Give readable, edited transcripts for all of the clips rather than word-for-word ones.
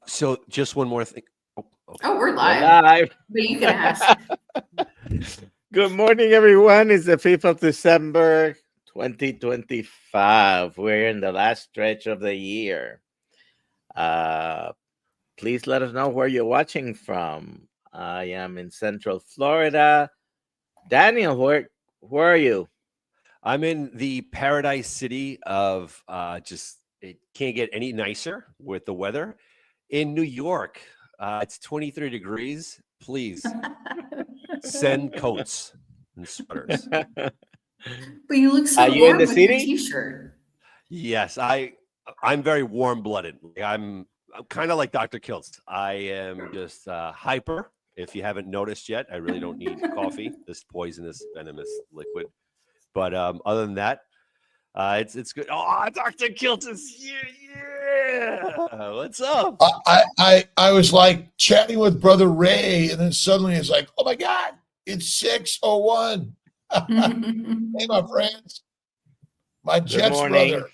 So just one more thing. Oh, okay. Oh, we're We're live. live. But you can ask. Good morning, everyone. It's the 5th of December, 2025. We're in the last stretch of the year. Please let us know where you're watching from. I am in Central Florida. Daniel, where are you? I'm in the paradise city of just it can't get any nicer with the weather in New York. It's 23 degrees. Please send coats and sweaters. But you look so Are you in warm the with your city? t-shirt. Yes, I'm very warm-blooded. I'm kind of like Dr. Kiltz. I am just hyper. If you haven't noticed yet, I really don't need coffee, this poisonous, venomous liquid. But other than that, it's good. Oh, Dr. Kiltz is here. Yeah. What's up? I was like chatting with Brother Ray, and then suddenly it's like, oh my God, it's 6:01. Hey, my friends. My Good Jets morning. brother.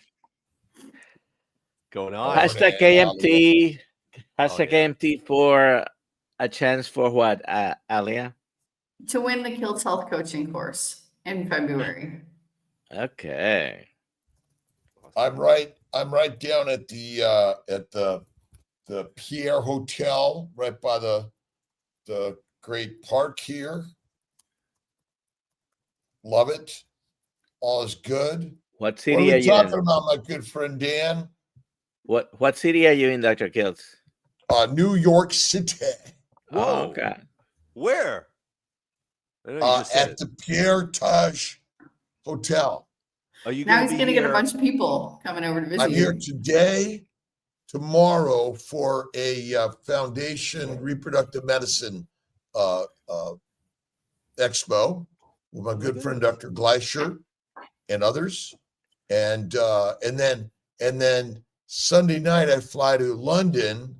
Going on? Hashtag KMT. Hashtag yeah. KMT for a chance for what, Alia? To win the Kiltz Health Coaching course in February. Okay. I'm right down at the Pierre Hotel, right by the great park here. Love it. All is good. What What are city are we you talking in? about, my good friend Dan? What city are you in, Dr. Kiltz? New York City. Whoa. Oh, okay. Where? I know you just said At the Pierre Taj Hotel. Are you Now gonna he's be going to get a here? bunch of people coming over to visit I'm here you. today, tomorrow for a foundation reproductive medicine expo with my good friend Dr. Gleischer and others, and then Sunday night I fly to London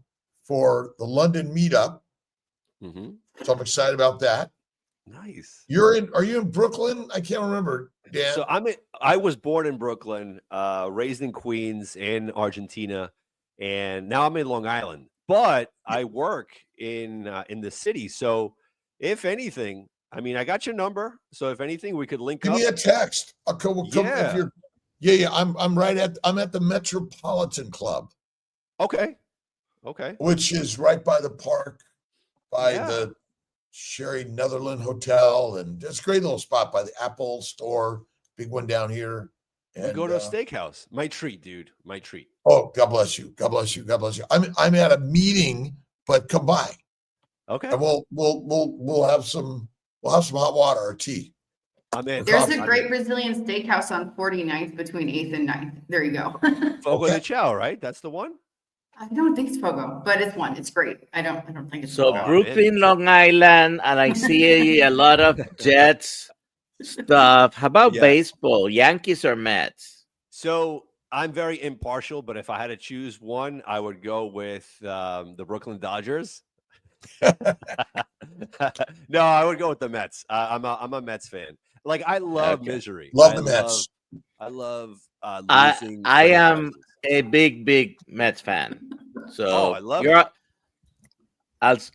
for the London Meetup. Mm-hmm. So I'm excited about that. Nice. Are you in Brooklyn? I can't remember, Dan. So I was born in Brooklyn, raised in Queens in Argentina, and now I'm in Long Island. But I work in the city. So if anything, I mean, I got your number. So if anything, we could link Give up. me a text. I'll come if Yeah. you're. Yeah. I'm at the Metropolitan Club, Okay. which is right by the park, by Yeah. the Sherry Netherland Hotel, and it's a great little spot by the Apple store, big one down here. We And go to a steakhouse. My treat, dude. My treat. oh, God bless you. God bless you. God bless you. I'm at a meeting, but come by. Okay. And we'll have some hot water or tea. I'm in. There's coffee. a great Brazilian steakhouse on 49th between 8th and 9th. There you go. Fogo Okay. de Chao, right? That's the one. I don't think it's Pogo, but it's one. It's great. I don't think it's So Pogo. Brooklyn, Long Island, and I see a lot of Jets stuff. How about Yes. baseball? Yankees or Mets? So I'm very impartial, but if I had to choose one, I would go with the Brooklyn Dodgers. No, I would go with the Mets. I'm a Mets fan. Like I love misery. Love the Mets. I love losing. I am a big Mets fan. So I love it.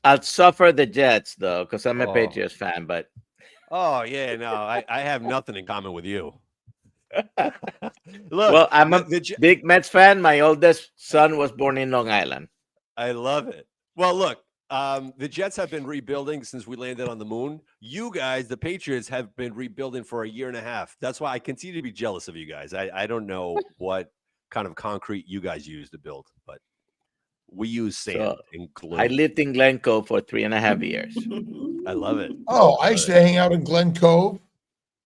I'll suffer the Jets though, because I'm a Oh. Patriots fan. But Oh yeah, no, I have nothing in common with you. Look, well, I'm a big Mets fan. My oldest son was born in Long Island. I love it. Well, look, the Jets have been rebuilding since we landed on the moon. You guys, the Patriots, have been rebuilding for a year and a half. That's why I continue to be jealous of you guys. I don't know what kind of concrete you guys use to build, but we use sand and glue. I lived in Glen Cove for 3.5 years. I love it. Oh, I used to hang out in Glen Cove.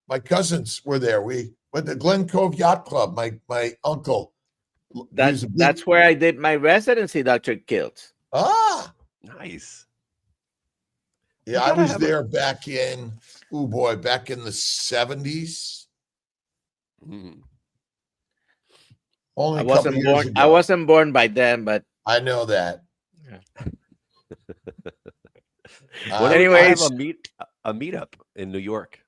My cousins were there. We went to Glen Cove Yacht Club. My uncle. That's where I did my residency, Dr. Kiltz. Ah, nice. Yeah, I was there back in the 70s. Mm. Only I wasn't born by then, but I know that. Yeah. Anyways, I have a meetup in New York.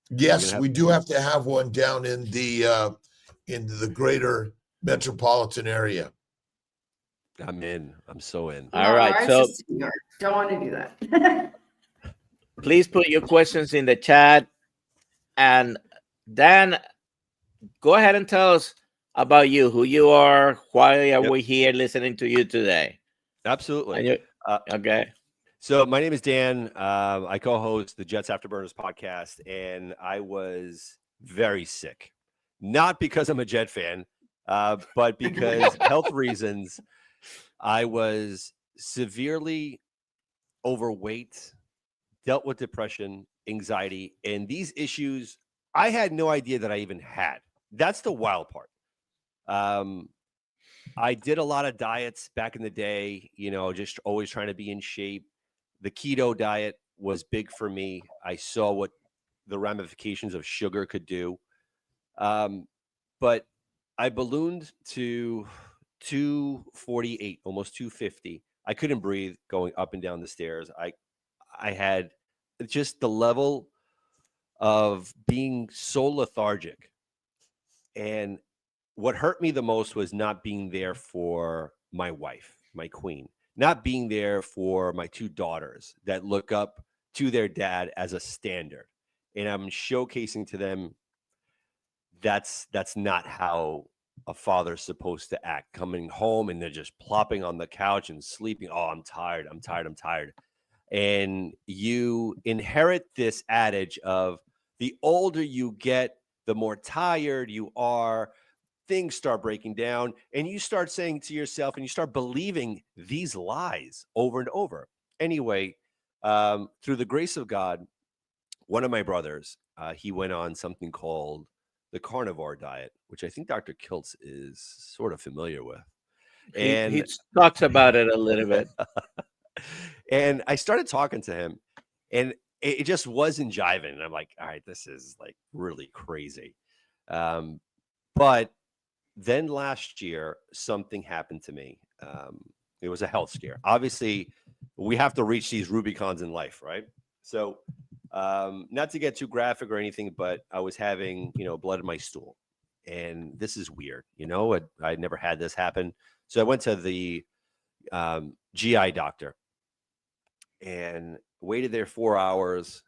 Yes, we do have to have one down in the greater metropolitan area. I'm in. I'm so in. All right, it's so just New York. Don't want to do that. please put your questions in the chat. And Dan, go ahead and tell us about you, who you are, why are we here listening to you today? Absolutely. And okay. So my name is Dan. I co-host the Jets Afterburners podcast, and I was very sick. Not because I'm a Jet fan, but because health reasons. I was severely overweight, dealt with depression, anxiety, and these issues I had no idea that I even had. That's the wild part. I did a lot of diets back in the day, just always trying to be in shape. The keto diet was big for me. I saw what the ramifications of sugar could do. But I ballooned to 248, almost 250. I couldn't breathe going up and down the stairs. I had just the level of being so lethargic. And what hurt me the most was not being there for my wife, my queen, not being there for my two daughters that look up to their dad as a standard. And I'm showcasing to them that's not how a father's supposed to act. Coming home and they're just plopping on the couch and sleeping. Oh, I'm tired. I'm tired. I'm tired. And you inherit this adage of the older you get, the more tired you are. Things start breaking down, and you start saying to yourself, and you start believing these lies over and over. Anyway, through the grace of God, one of my brothers, he went on something called the carnivore diet, which I think Dr. Kiltz is sort of familiar with. And he talks about it a little bit. And I started talking to him, and it just wasn't jiving. And I'm like, all right, this is like really crazy. But then last year, something happened to me. It was a health scare. Obviously, we have to reach these Rubicons in life, right? So, not to get too graphic or anything, but I was having, blood in my stool. And this is weird. I never had this happen. So I went to the GI doctor and waited there 4 hours.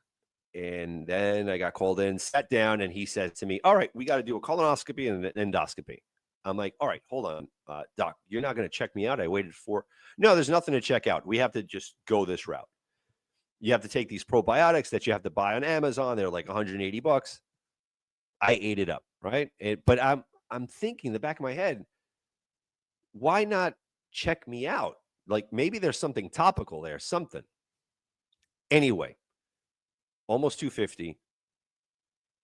And then I got called in, sat down, and he said to me, all right, we got to do a colonoscopy and an endoscopy. I'm like, all right, hold on, doc, you're not going to check me out. I waited no, there's nothing to check out. We have to just go this route. You have to take these probiotics that you have to buy on Amazon. They're like $180. I ate it up. Right. But I'm thinking in the back of my head, why not check me out? Like maybe there's something topical there, something. Anyway, almost 250.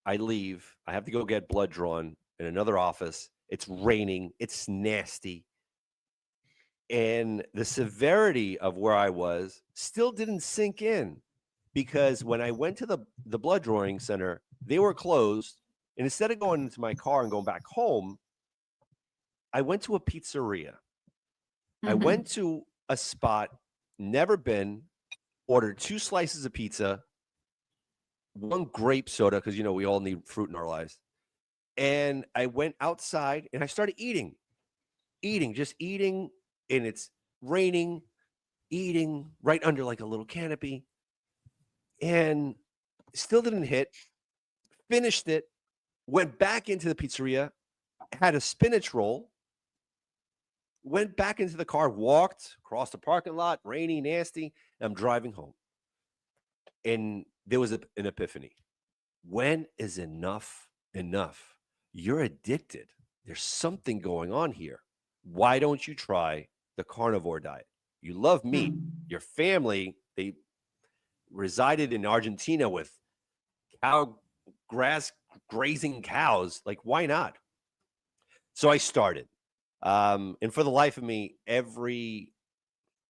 I leave. I have to go get blood drawn in another office. It's raining. It's nasty. And the severity of where I was still didn't sink in, because when I went to the blood drawing center, they were closed. And instead of going into my car and going back home, I went to a pizzeria. I went to a spot, never been, ordered 2 slices of pizza, 1 grape soda, because, we all need fruit in our lives. And I went outside and I started eating, and it's raining, eating right under like a little canopy, and still didn't hit. Finished it, went back into the pizzeria, had a spinach roll, went back into the car, walked across the parking lot, rainy, nasty, and I'm driving home. And there was an epiphany. When is enough enough? You're addicted. There's something going on here. Why don't you try the carnivore diet? You love meat. Your family, they resided in Argentina with grass grazing cows. Like, why not? So I started. And for the life of me, every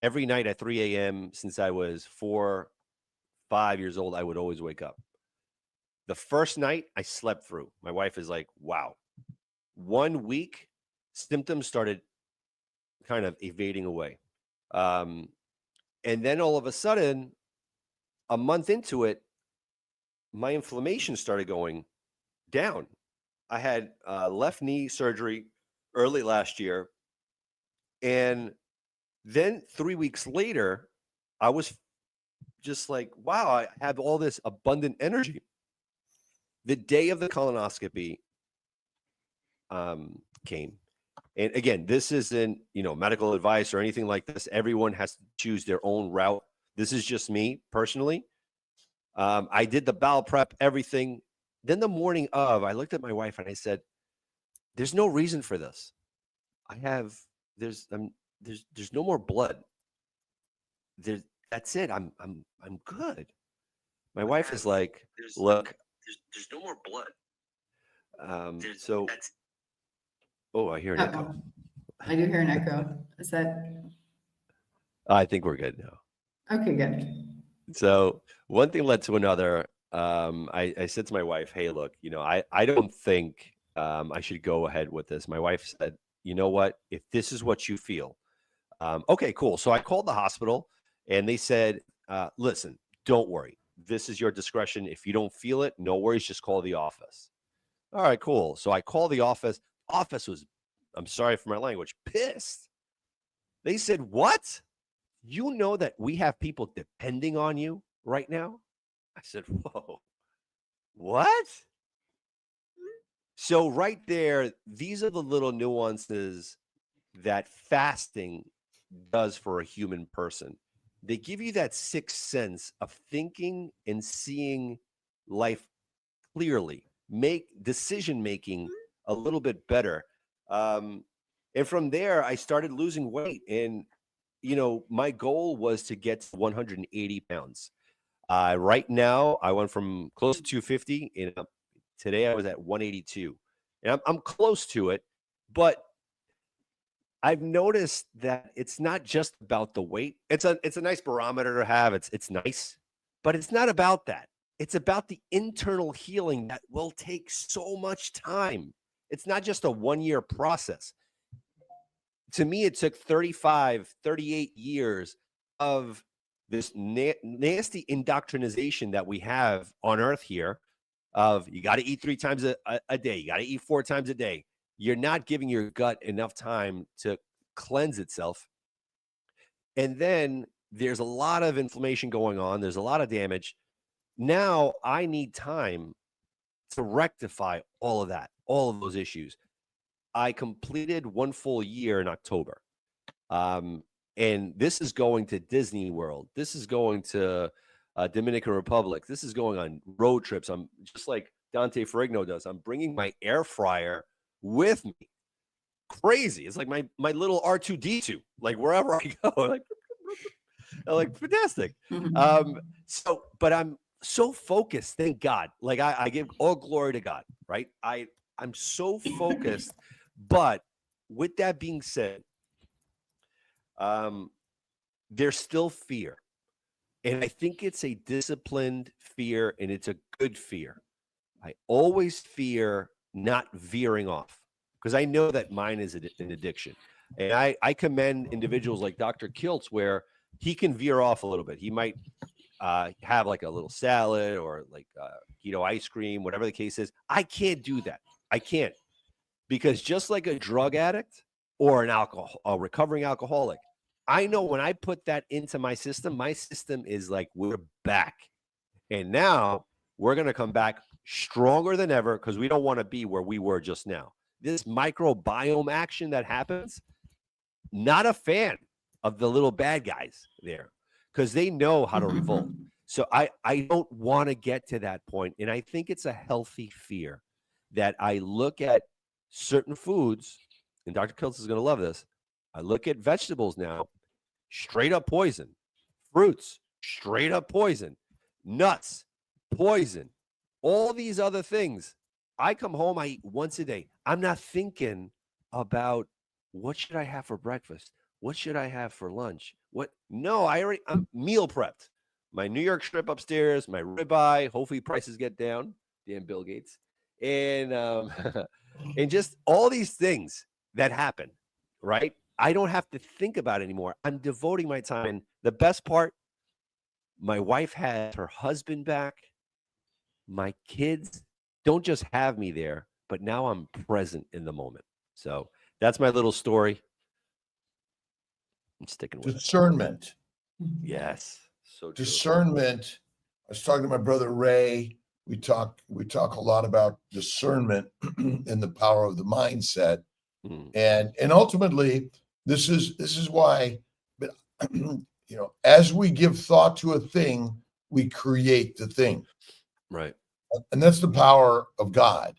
night at 3 a.m. since I was 5 years old, I would always wake up. The first night I slept through. My wife is like, wow. 1 week, symptoms started kind of evading away. And then all of a sudden, a month into it, my inflammation started going down. I had left knee surgery early last year, and Then 3 weeks later, I was just like, wow, I have all this abundant energy. The day of the colonoscopy came. And again, this isn't, medical advice or anything like this. Everyone has to choose their own route. This is just me personally. I did the bowel prep, everything. Then the morning of, I looked at my wife and I said, there's no reason for this. There's no more blood. That's it. I'm good. My wife is like, look, there's no more blood. Oh, I hear an echo. I do hear an echo. Is that I think we're good now. okay? Good. So one thing led to another. I said to my wife, hey, look, I don't think I should go ahead with this. My wife said, you know what? If this is what you feel, okay, cool. So I called the hospital and they said, listen, don't worry. This is your discretion. If you don't feel it, no worries. Just call the office. All right, cool. So I called the office. Office was, I'm sorry for my language, pissed. They said, what? You know that we have people depending on you right now? I said, whoa, what? So right there, these are the little nuances that fasting does for a human person. They give you that sixth sense of thinking and seeing life clearly, make decision making a little bit better. And from there, I started losing weight. And, my goal was to get to 180 pounds. Right now, I went from close to 250. And today I was at 182. And I'm close to it. But I've noticed that it's not just about the weight. It's a nice barometer to have. It's nice, but it's not about that. It's about the internal healing that will take so much time. It's not just a 1-year process. To me, it took 35, 38 years of this nasty indoctrination that we have on earth here of you got to eat 3 times a day. You got to eat 4 times a day. You're not giving your gut enough time to cleanse itself. And then there's a lot of inflammation going on. There's a lot of damage. Now I need time to rectify all of that, all of those issues. I completed 1 full year in October. And this is going to Disney World. This is going to Dominican Republic. This is going on road trips. I'm just like Dante Ferrigno does. I'm bringing my air fryer with me. Crazy. It's like my little R2D2, like wherever I go, like fantastic. But I'm so focused. Thank God. Like I give all glory to God, right? I'm so focused. But with that being said, there's still fear. And I think it's a disciplined fear and it's a good fear. I always fear not veering off because I know that mine is an addiction. And I commend individuals like Dr. Kiltz where he can veer off a little bit. He might have like a little salad or like keto ice cream, whatever the case is. I can't do that. I can't. Because just like a drug addict or a recovering alcoholic, I know when I put that into my system is like, we're back. And now we're going to come back stronger than ever because we don't want to be where we were just now. This microbiome action that happens, not a fan of the little bad guys there because they know how to revolt. So I don't want to get to that point. And I think it's a healthy fear that I look at certain foods, and Dr. Kiltz is going to love this. I look at vegetables now, straight up poison. Fruits, straight up poison. Nuts, poison. All these other things. I come home, I eat once a day. I'm not thinking about what should I have for breakfast? What should I have for lunch? No, I'm meal prepped. My New York strip upstairs, my ribeye. Hopefully prices get down. Damn Bill Gates. And and just all these things that happen, right? I don't have to think about it anymore. I'm devoting my time. And the best part, my wife has her husband back. My kids don't just have me there, but now I'm present in the moment. So that's my little story. I'm sticking with it. Discernment. Yes. So true. Discernment. I was talking to my brother Ray. We talk a lot about discernment and the power of the mindset. And ultimately, this is why, but as we give thought to a thing, we create the thing. Right. And that's the power of God,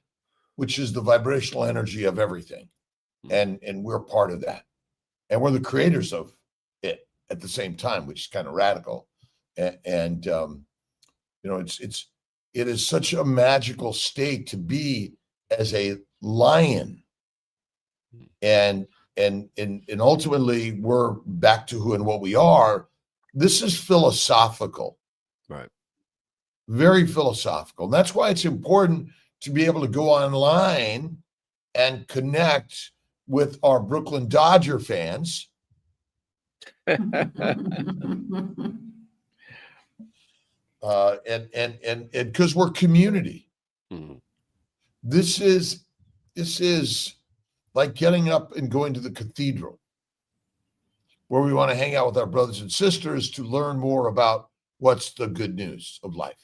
which is the vibrational energy of everything. And we're part of that. And we're the creators of it at the same time, which is kind of radical. And it is such a magical state to be as a lion. And ultimately we're back to who and what we are. This is philosophical. Right. Very philosophical. And that's why it's important to be able to go online and connect with our Brooklyn Dodger fans. And because we're community. This is like getting up and going to the cathedral, where we want to hang out with our brothers and sisters to learn more about what's the good news of life.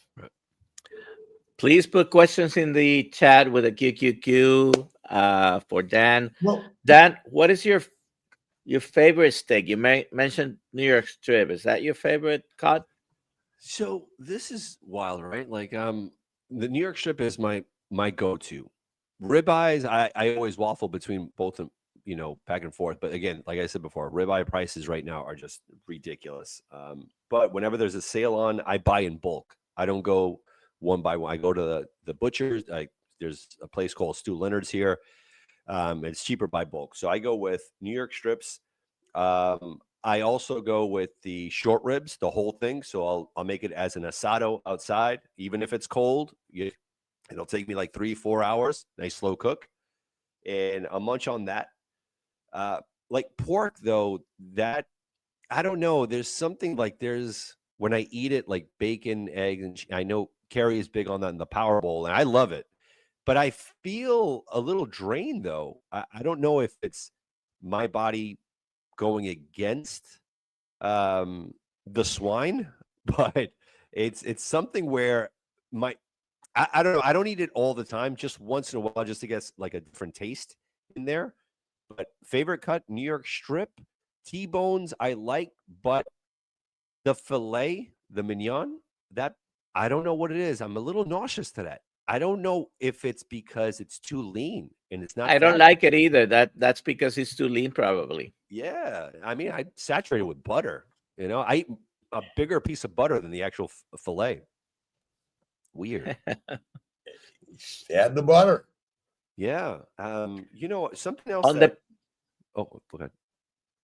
Please put questions in the chat with a QQQ for Dan. Well, Dan, what is your favorite steak? You mentioned New York strip. Is that your favorite cut? So this is wild, right? Like the New York strip is my go-to. Ribeyes, I always waffle between both of them, back and forth. But again, like I said before, ribeye prices right now are just ridiculous. But whenever there's a sale on, I buy in bulk. I don't go one by one. I go to the butchers. There's a place called Stu Leonard's here. It's cheaper by bulk. So I go with New York strips. I also go with the short ribs, the whole thing. So I'll make it as an asado outside, even if it's cold. It'll take me like 3-4 hours. Nice slow cook, and I'll munch on that. Like pork, though, that I don't know. There's something like when I eat it, like bacon, eggs, and I know Carrie is big on that in the Power Bowl, and I love it. But I feel a little drained, though. I don't know if it's my body going against the swine, but it's something where I don't know. I don't eat it all the time, just once in a while, just to get like a different taste in there. But favorite cut, New York strip, T-bones I like, but the filet, the mignon, that I don't know what it is. I'm a little nauseous to that. I don't know if it's because it's too lean and it's not. I don't like it either. That's because it's too lean, probably. Yeah, I mean, I saturate it with butter. I eat a bigger piece of butter than the actual filet. Weird. Add the butter. Yeah. Something else On oh, okay.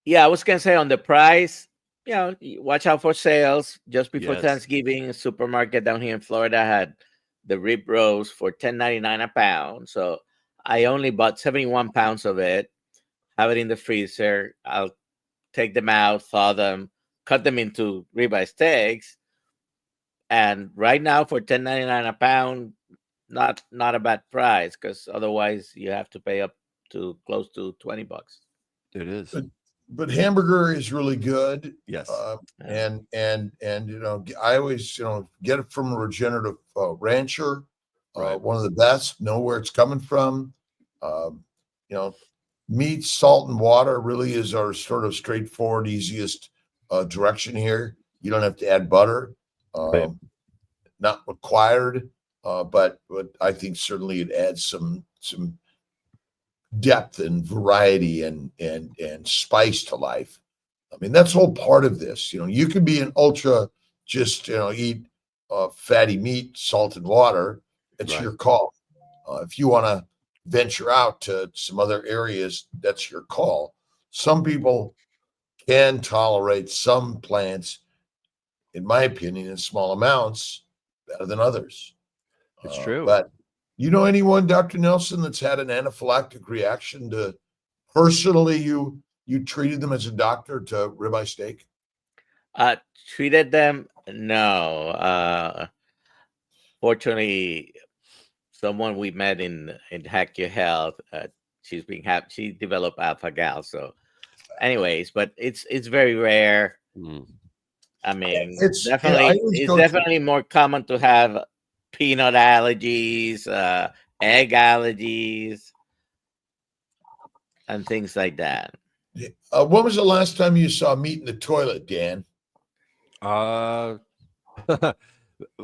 Yeah, I was gonna say on the price, watch out for sales. Just before Yes. Thanksgiving, a supermarket down here in Florida had the rib roast for $10.99 a pound. So I only bought 71 pounds of it, have it in the freezer. I'll take them out, thaw them, cut them into ribeye steaks. And right now for $10.99 a pound, not a bad price, because otherwise you have to pay up to close to $20. It is. But hamburger is really good. Yes. And I always get it from a regenerative rancher, Right. one of the best. Know where it's coming from. Meat, salt, and water really is our sort of straightforward, easiest direction here. You don't have to add butter. Right. Not required, but I think certainly it adds some depth and variety and spice to life. I mean, that's all part of this. You can be an ultra, just eat fatty meat, salt, and water. It's Right. your call. If you want to venture out to some other areas, that's your call. Some people can tolerate some plants, in my opinion, in small amounts better than others. It's true. But anyone, Dr. Nelson, that's had an anaphylactic reaction to personally you treated them as a doctor to ribeye steak? Treated them? No. Fortunately, someone we met in Hack Your Health, she developed alpha gal, so anyways, but it's very rare. Mm. I mean, It's- definitely, I always it's go to- definitely more common to have peanut allergies, egg allergies, and things like that. When was the last time you saw meat in the toilet, Dan?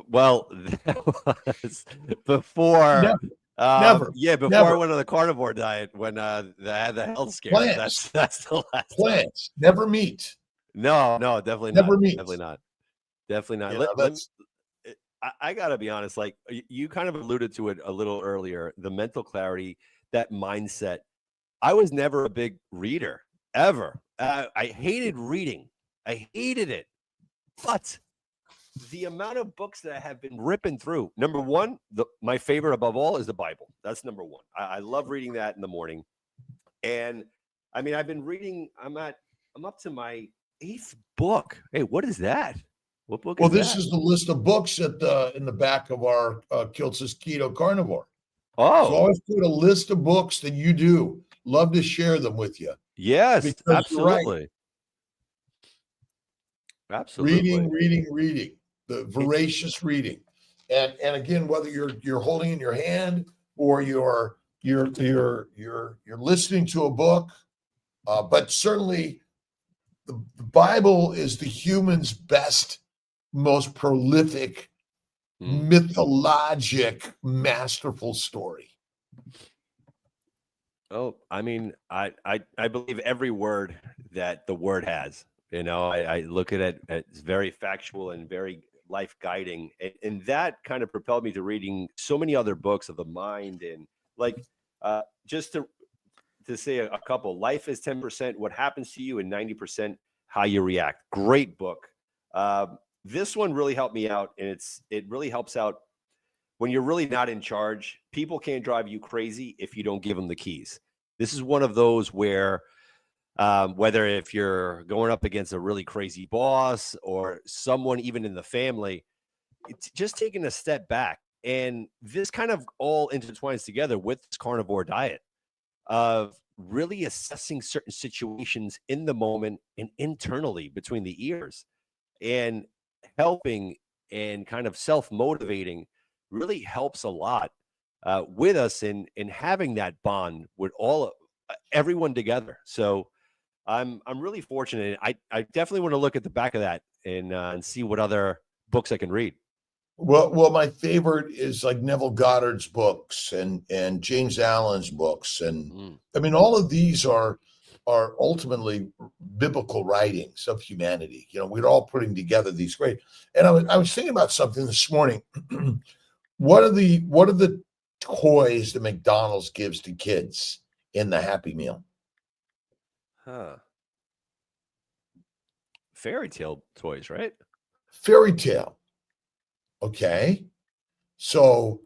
Well, that was before. Never. Never. Yeah, before Never. I went on the carnivore diet when I had the health scare. Plants. That's the last time. Plants, never meat. No, definitely Never not. meat. Definitely not. Definitely not. You know, that's- I gotta be honest. Like you kind of alluded to it a little earlier. The mental clarity, that mindset. I was never a big reader ever. I hated reading. I hated it. But the amount of books that I have been ripping through. Number one, my favorite above all is the Bible. That's number one. I love reading that in the morning. And I mean, I've been reading. I'm up to my 8th book. Hey, what is that? What book Well, is this that? is the list of books in the back of our Kiltz's Keto Carnivore. Oh, So I always put a list of books that you do. Love to share them with you. yes, because you're right. absolutely. Absolutely. Reading, the voracious reading. And again, whether you're holding in your hand or you're listening to a book, but certainly the Bible is the human's best, most prolific, mythologic, masterful story. Oh, I mean, I believe every word that the word has. You know, I look at it, it's very factual and very life guiding. And that kind of propelled me to reading so many other books of the mind. And like, just to say a couple, Life is 10% what happens to you and 90% how you react. Great book. This one really helped me out. And it really helps out when you're really not in charge. People can't drive you crazy if you don't give them the keys. This is one of those where whether if you're going up against a really crazy boss or someone even in the family, it's just taking a step back. And this kind of all intertwines together with this carnivore diet of really assessing certain situations in the moment and internally between the ears, and helping and kind of self-motivating really helps a lot with us in having that bond with everyone together. So I'm really fortunate. I definitely want to look at the back of that and see what other books I can read. Well, my favorite is like Neville Goddard's books and James Allen's books, and I mean all of these are ultimately biblical writings of humanity. You know, we're all putting together these great. And I was thinking about something this morning. What are the toys that McDonald's gives to kids in the Happy Meal? Fairy tale toys, right? Fairy tale. Okay. So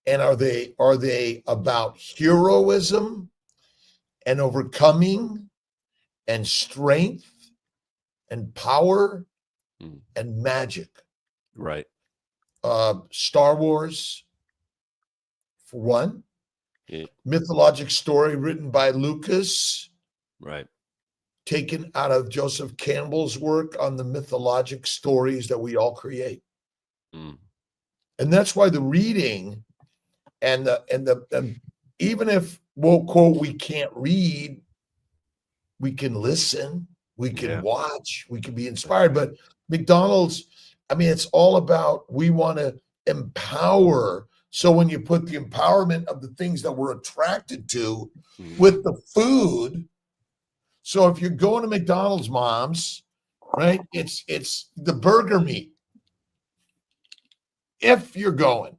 and are they about heroism and overcoming and strength and power and magic? Right. Star Wars, for one. Yeah. Mythologic story written by Lucas. Right. Taken out of Joseph Campbell's work on the mythologic stories that we all create. And that's why the reading and even if we'll quote, we can't read, we can listen, we can watch, we can be inspired. But McDonald's, I mean, it's all about, we want to empower. So when you put the empowerment of the things that we're attracted to with the food. So if you're going to McDonald's, moms, right, it's the burger meat. If you're going.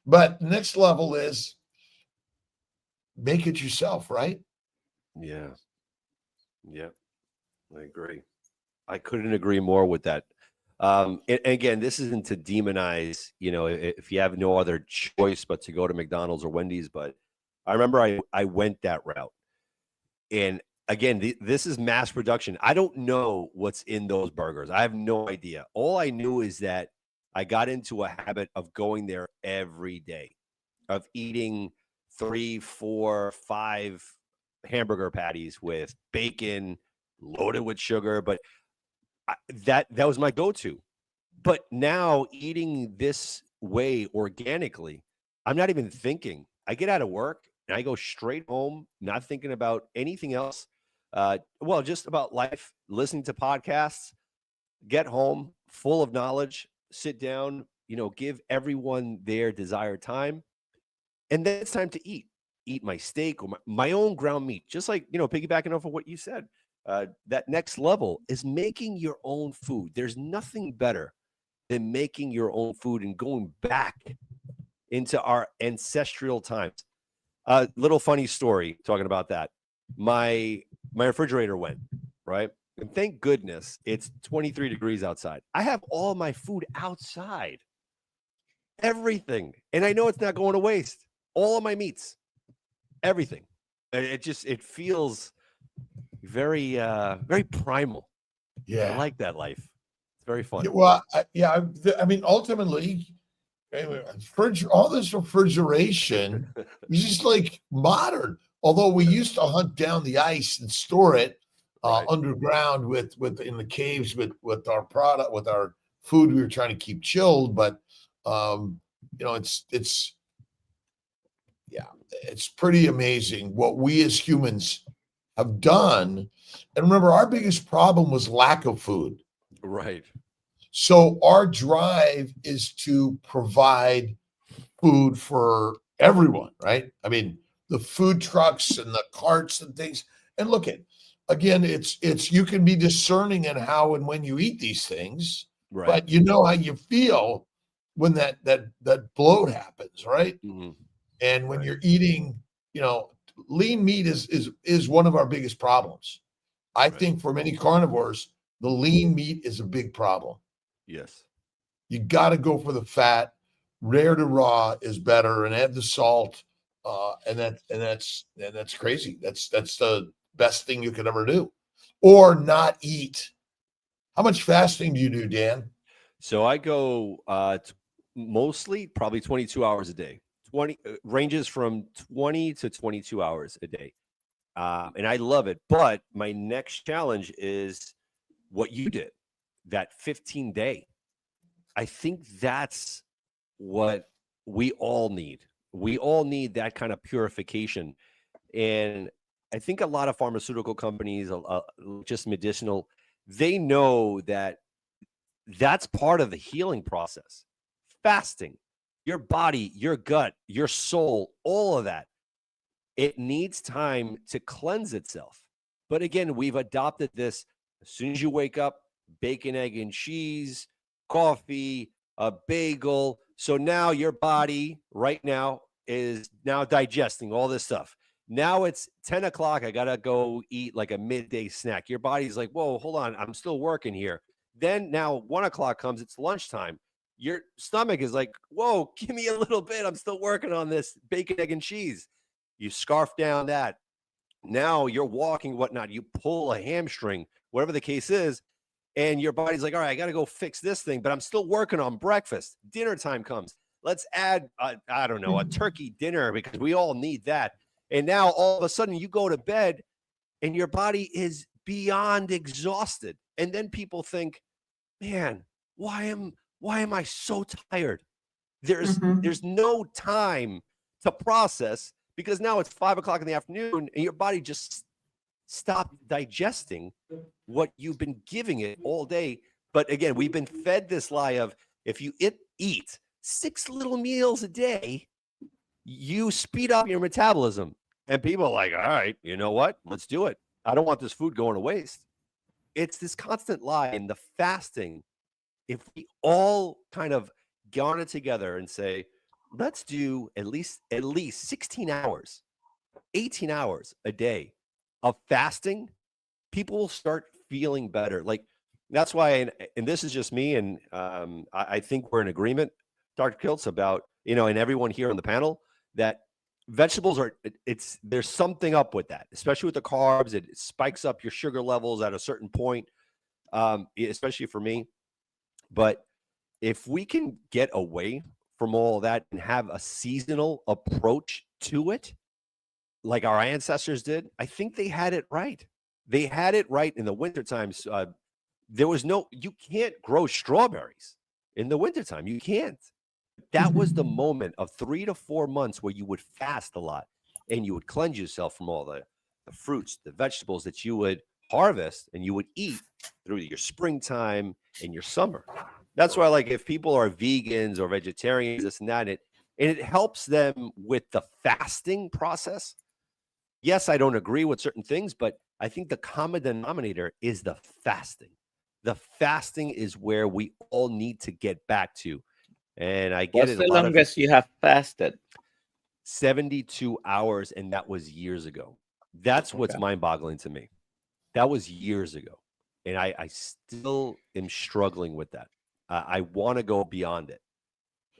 But next level is make it yourself, right? Yeah. Yeah. I agree. I couldn't agree more with that. And again, this isn't to demonize, you know, if you have no other choice but to go to McDonald's or Wendy's, but I remember I went that route. And again, this is mass production. I don't know what's in those burgers. I have no idea. All I knew is that I got into a habit of going there every day, of eating 3, 4, 5 hamburger patties with bacon loaded with sugar, but that was my go-to. But now eating this way organically, I'm not even thinking. I get out of work and I go straight home, not thinking about anything else. Well, just about life, listening to podcasts, get home full of knowledge, sit down, give everyone their desired time. And then it's time to eat my steak or my own ground meat, just like, piggybacking off of what you said. That next level is making your own food. There's nothing better than making your own food and going back into our ancestral times. Little funny story talking about that. My refrigerator went, right? And thank goodness it's 23 degrees outside. I have all my food outside, everything. And I know it's not going to waste. All of my meats, everything. It feels very, very primal. Yeah. I like that life. It's very fun. Yeah, well, I mean, ultimately, all this refrigeration is just like modern. Although we used to hunt down the ice and store it underground with in the caves with our product, with our food we were trying to keep chilled. But it's pretty amazing what we as humans have done. And remember, our biggest problem was lack of food. Right. So our drive is to provide food for everyone, right? I mean, the food trucks and the carts and things. And look at, again, it's you can be discerning in how and when you eat these things, Right. but you know how you feel when that bloat happens, right? Mm-hmm. And when you're eating, lean meat is one of our biggest problems. I think for many carnivores, the lean meat is a big problem. Yes. You got to go for the fat. Rare to raw is better, and add the salt. And that's crazy. That's the best thing you could ever do, or not eat. How much fasting do you do, Dan? So I go mostly probably 22 hours a day. 20 ranges from 20 to 22 hours a day. And I love it. But my next challenge is what you did, that 15-day. I think that's what we all need. We all need that kind of purification. And I think a lot of pharmaceutical companies, just medicinal, they know that that's part of the healing process. Fasting, your body, your gut, your soul, all of that. It needs time to cleanse itself. But again, we've adopted this as soon as you wake up, bacon, egg, and cheese, coffee, a bagel. So now your body right now is now digesting all this stuff. Now it's 10 o'clock. I got to go eat like a midday snack. Your body's like, whoa, hold on. I'm still working here. Then now 1 o'clock comes. It's lunchtime. Your stomach is like, whoa, give me a little bit. I'm still working on this bacon, egg, and cheese. You scarf down that. Now you're walking, whatnot. You pull a hamstring, whatever the case is. And your body's like, all right, I got to go fix this thing, but I'm still working on breakfast. Dinner time comes. Let's add, I don't know, a turkey dinner because we all need that. And now all of a sudden you go to bed and your body is beyond exhausted. And then people think, man, why am I so tired? There's no time to process because now it's 5 o'clock in the afternoon and your body just stopped digesting what you've been giving it all day. But again, we've been fed this lie of if you eat 6 little meals a day, you speed up your metabolism. And people are like, all right, you know what? Let's do it. I don't want this food going to waste. It's this constant lie. And the fasting, if we all kind of garner together and say, let's do at least 16 hours, 18 hours a day of fasting, people will start feeling better. Like that's why, and this is just me, and I think we're in agreement, Dr. Kiltz, about, and everyone here on the panel, that vegetables there's something up with that, especially with the carbs. It spikes up your sugar levels at a certain point, especially for me. But if we can get away from all that and have a seasonal approach to it, like our ancestors did, I think they had it right. They had it right in the winter times. You can't grow strawberries in the wintertime. You can't. That was the moment of 3 to 4 months where you would fast a lot and you would cleanse yourself from all the fruits, the vegetables that you would harvest and you would eat through your springtime and your summer. That's why, like, if people are vegans or vegetarians, this and that, it helps them with the fasting process. Yes, I don't agree with certain things, but I think the common denominator is the fasting. The fasting is where we all need to get back to. And I get What's it. the longest you have fasted? 72 hours, and that was years ago. That's what's mind-boggling to me. That was years ago, and I still am struggling with that. I want to go beyond it,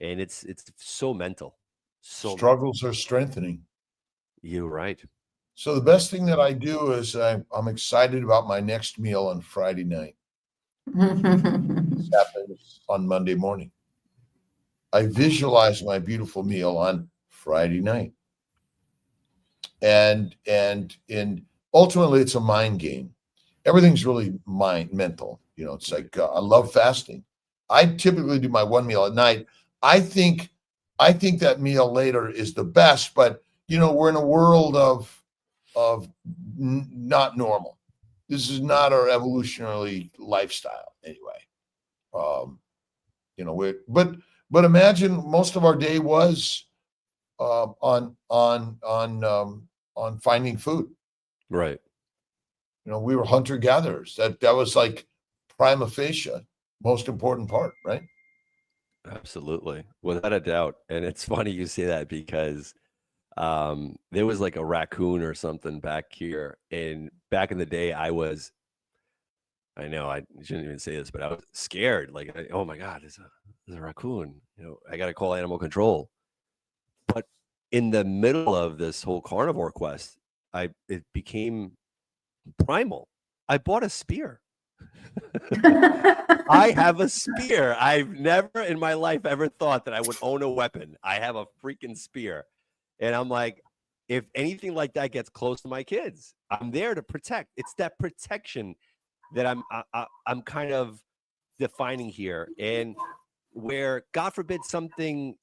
and it's so mental. So Struggles are strengthening. You're right. So the best thing that I do is I'm excited about my next meal on Friday night. This happens on Monday morning. I visualize my beautiful meal on Friday night. And ultimately it's a mind game. Everything's really mental. It's like I love fasting. I typically do my one meal at night. I think that meal later is the best, but we're in a world of not normal. This is not our evolutionary lifestyle anyway. But imagine most of our day was on finding food. Right. We were hunter gatherers. That was like prima facie, most important part, right? Absolutely, without a doubt. And it's funny you say that because there was like a raccoon or something back here, and back in the day, I know I shouldn't even say this, but I was scared. Like, oh my God, there's a raccoon. I got to call animal control. But in the middle of this whole carnivore quest, it became primal. I bought a spear. I have a spear. I've never in my life ever thought that I would own a weapon. I have a freaking spear. And I'm like, if anything like that gets close to my kids, I'm there to protect. It's that protection that I'm kind of defining here. And where, God forbid,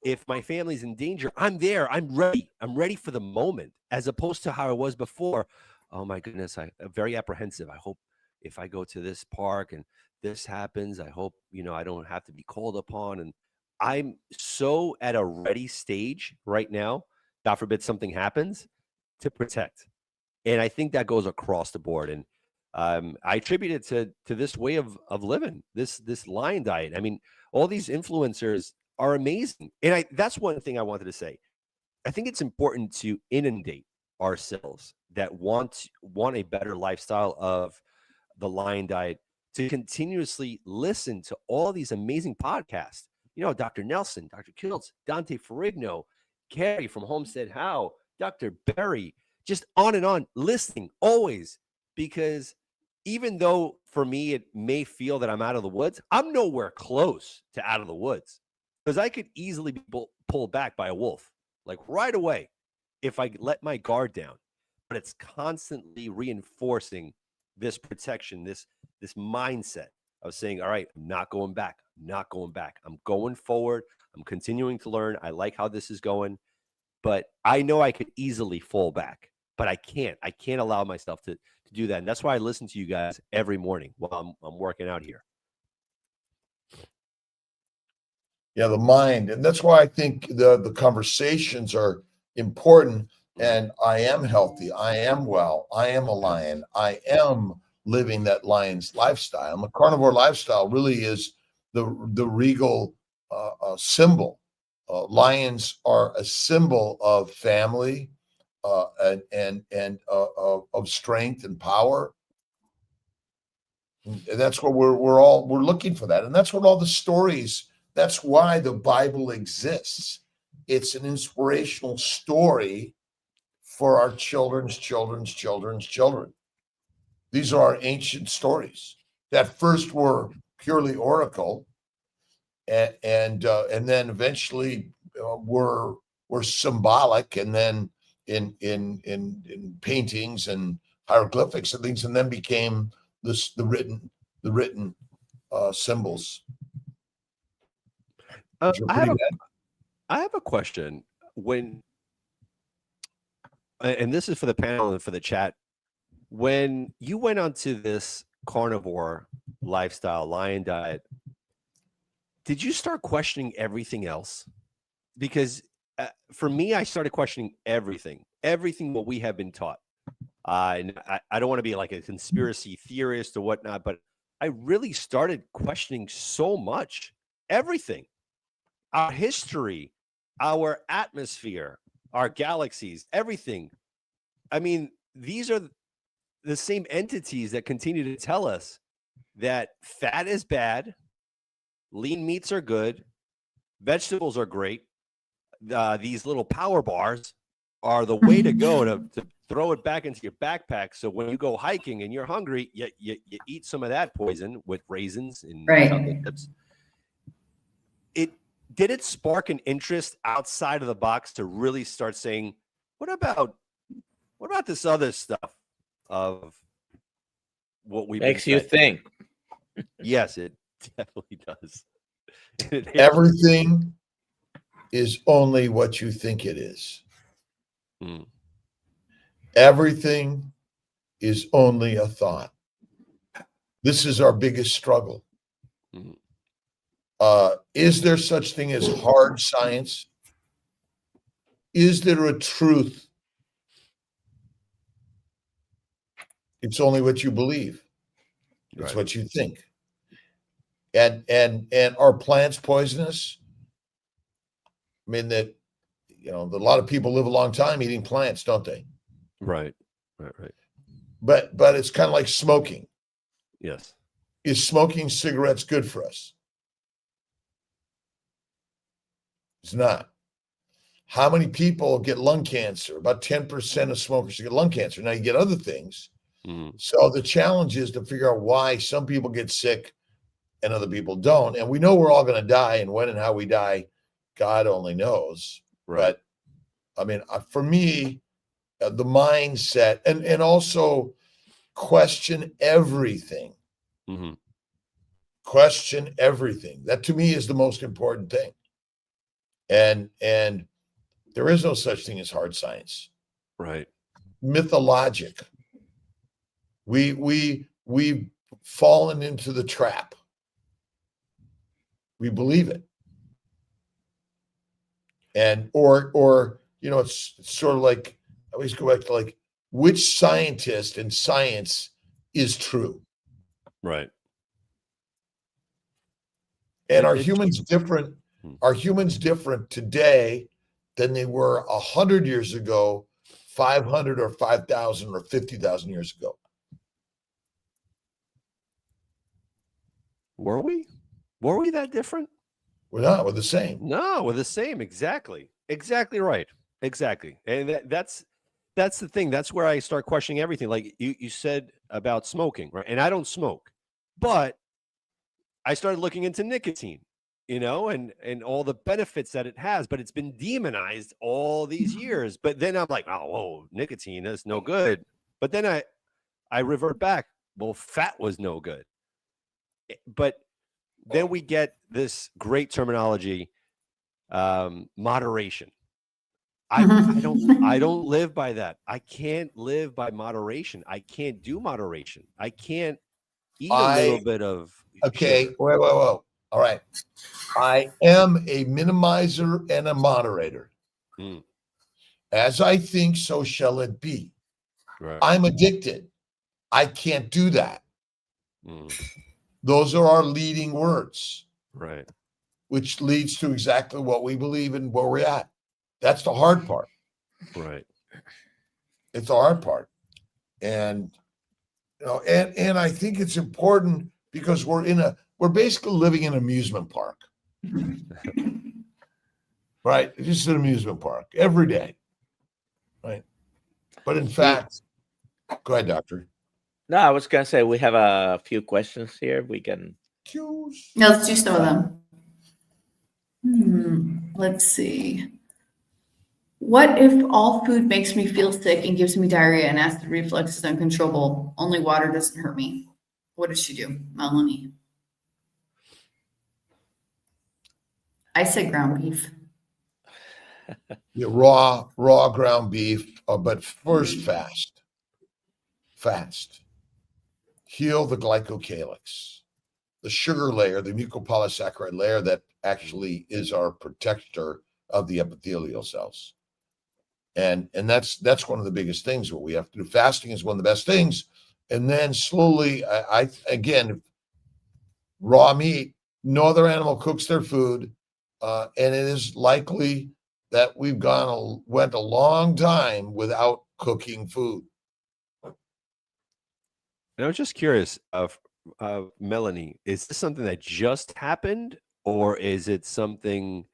if my family's in danger, I'm there. I'm ready. I'm ready for the moment, as opposed to how I was before. Oh my goodness, I'm very apprehensive. I hope if I go to this park and this happens, I hope, I don't have to be called upon. And I'm so at a ready stage right now, God forbid something happens, to protect. And I think that goes across the board. And I attribute it to this way of living, this lion diet. I mean, all these influencers are amazing. And that's one thing I wanted to say. I think it's important to inundate ourselves that want a better lifestyle of the lion diet to continuously listen to all these amazing podcasts. Dr. Nelson, Dr. Kiltz, Dante Ferrigno, Carrie from Homestead How, Dr. Berry, just on and on, listening always, because even though for me it may feel that I'm out of the woods, I'm nowhere close to out of the woods, because I could easily be pulled back by a wolf, like right away, if I let my guard down. But it's constantly reinforcing this protection, this mindset of saying, all right, I'm not going back. I'm going forward. I'm continuing to learn. I like how this is going, but I know I could easily fall back, but I can't allow myself to do that. And that's why I listen to you guys every morning while I'm working out here. Yeah, the mind. And that's why I think the conversations are important. And I am healthy. I am well. I am a lion. I am living that lion's lifestyle. And the carnivore lifestyle really is the regal symbol. Lions are a symbol of family and of strength and power. And that's what we're looking for that. And that's what all the stories, that's why the Bible exists. It's an inspirational story for our children's children. These are our ancient stories that first were purely oracle, and then eventually were symbolic, and then in paintings and hieroglyphics and things, and then became the written symbols. Which are pretty bad. I have a question. And this is for the panel and for the chat. When you went onto this carnivore lifestyle, lion diet, did you start questioning everything else? Because for me, I started questioning everything what we have been taught. And I don't want to be like a conspiracy theorist or whatnot, but I really started questioning so much, everything, our history, our atmosphere, our galaxies, everything. I mean, these are the same entities that continue to tell us that fat is bad, lean meats are good, vegetables are great. These little power bars are the way to go to throw it back into your backpack. So when you go hiking and you're hungry, you eat some of that poison with raisins and chocolate chips. Did it spark an interest outside of the box to really start saying, what about this other stuff of what we makes you think? Yes, it definitely does. Everything is only what you think it is. Everything is only a thought. This is our biggest struggle. Is there such thing as hard science? Is there a truth? It's only what you believe. It's what you think. And are plants poisonous? I mean, that, you know, a lot of people live a long time eating plants, don't they? Right. But it's kind of like smoking. Yes. Is smoking cigarettes good for us? It's not. How many people get lung cancer? About 10% of smokers get lung cancer. Now you get other things. So the challenge is to figure out why some people get sick and other people don't. And we know we're all going to die, and when and how we die, God only knows. Right. But I mean, for me, the mindset and also question everything. Question everything. That to me is the most important thing. And there is no such thing as hard science. Right. Mythologic. We've fallen into the trap. We believe it. And or you know, it's sort of like, I always go back to like, which scientist in science is true? Right. And are humans different? Are humans different today than they were 100 years ago, 500 or 5,000 or 50,000 years ago? Were we? Were we that different? We're not. We're the same. No, we're the same. Exactly. Exactly right. Exactly. And that's the thing. That's where I start questioning everything. Like you said about smoking, right? And I don't smoke, but I started looking into nicotine, you know, and all the benefits that it has, but it's been demonized all these years. But then I'm like, oh, whoa, nicotine is no good. But then I revert back. Well, fat was no good. But then we get this great terminology, moderation. I don't live by that. I can't live by moderation. I can't do moderation. I can't eat a little bit of okay. sugar. Whoa. All right. I am a minimizer and a moderator. As I think, so shall it be. Right. I'm addicted. I can't do that. Those are our leading words. Right. Which leads to exactly what we believe and where we're at. That's the hard part. Right. It's the hard part. And you know, and I think it's important because we're basically living in an amusement park. Right? It's just an amusement park every day. Right. But in fact, go ahead, doctor. No, I was gonna say we have a few questions here. We can choose. Yeah, let's do some of them. Let's see. What if all food makes me feel sick and gives me diarrhea and acid reflux is uncontrollable? Only water doesn't hurt me. What does she do? Melanie. I say ground beef. Yeah, raw ground beef, but first fast. Heal the glycocalyx, the sugar layer, the mucopolysaccharide layer that actually is our protector of the epithelial cells. And that's one of the biggest things. What we have to do. Fasting is one of the best things. And then slowly, I again, raw meat, no other animal cooks their food. And it is likely that we've went a long time without cooking food. And I was just curious, Melanie, is this something that just happened, or is it something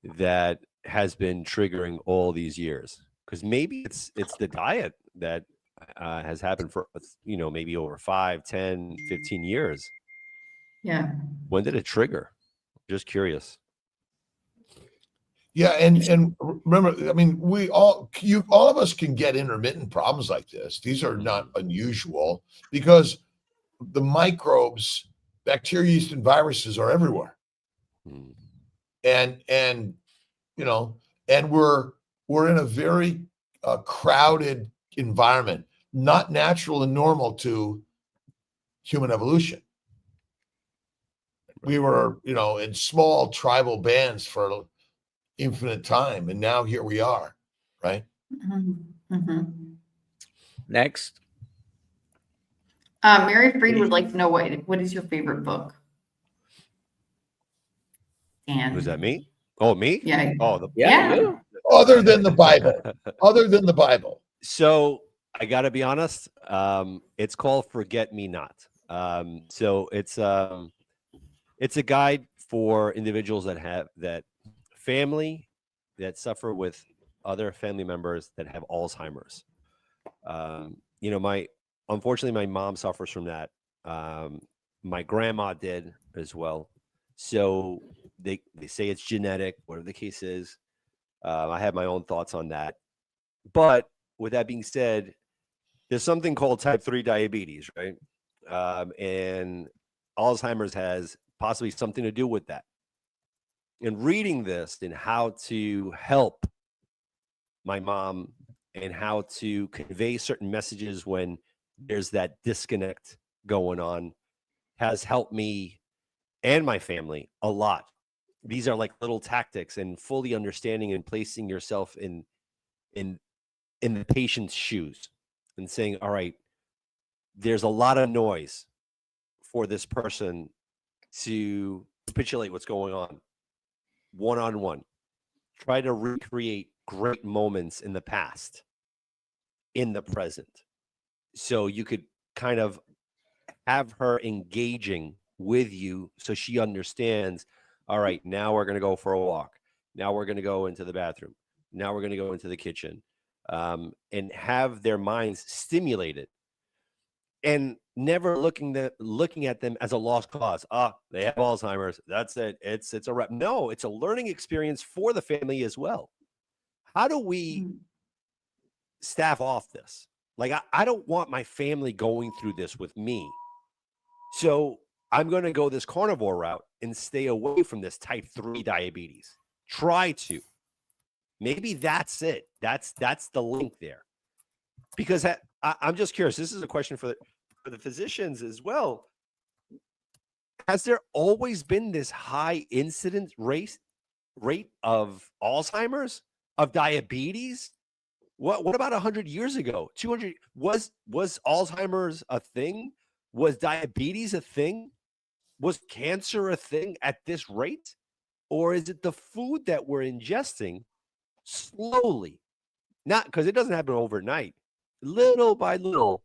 that has been triggering all these years? Because maybe it's the diet that has happened for, maybe over 5, 10, 15 years. Yeah. When did it trigger? Just curious. Yeah, and remember, I mean, all of us can get intermittent problems like this. These are not unusual because the microbes, bacteria, yeast, and viruses are everywhere. And we're in a very crowded environment, not natural and normal to human evolution. We were, in small tribal bands for infinite time, and now here we are, right? Next. Mary Freed would like to know what is your favorite book? And Was that me? Oh, me? Yeah. Oh, Yeah. You. Other than the Bible. So I got to be honest. It's called Forget Me Not. So it's a guide for individuals that have that family that suffer with other family members that have Alzheimer's. Unfortunately, my mom suffers from that. My grandma did as well. So they say it's genetic, whatever the case is. I have my own thoughts on that. But with that being said, there's something called type 3 diabetes, right? And Alzheimer's has possibly something to do with that. And reading this and how to help my mom and how to convey certain messages when there's that disconnect going on has helped me and my family a lot. These are like little tactics, and fully understanding and placing yourself in the patient's shoes and saying, all right, there's a lot of noise for this person to capitulate what's going on one-on-one. Try to recreate great moments in the past in the present, so you could kind of have her engaging with you so she understands, all right, now we're going to go for a walk, now we're going to go into the bathroom, now we're going to go into the kitchen, and have their minds stimulated and never looking at them as a lost cause. They have Alzheimer's, that's it, it's a rep. No, it's a learning experience for the family as well. How do we staff off this? Like, I don't want my family going through this with me. So I'm going to go this carnivore route and stay away from this type 3 diabetes. Try to. Maybe that's it. That's the link there. Because I'm just curious. This is a question for the physicians as well. Has there always been this high incidence rate of Alzheimer's, of diabetes? What about 100 years ago? 200? Was Alzheimer's a thing? Was diabetes a thing? Was cancer a thing at this rate? Or is it the food that we're ingesting slowly? Not because it doesn't happen overnight. Little by little,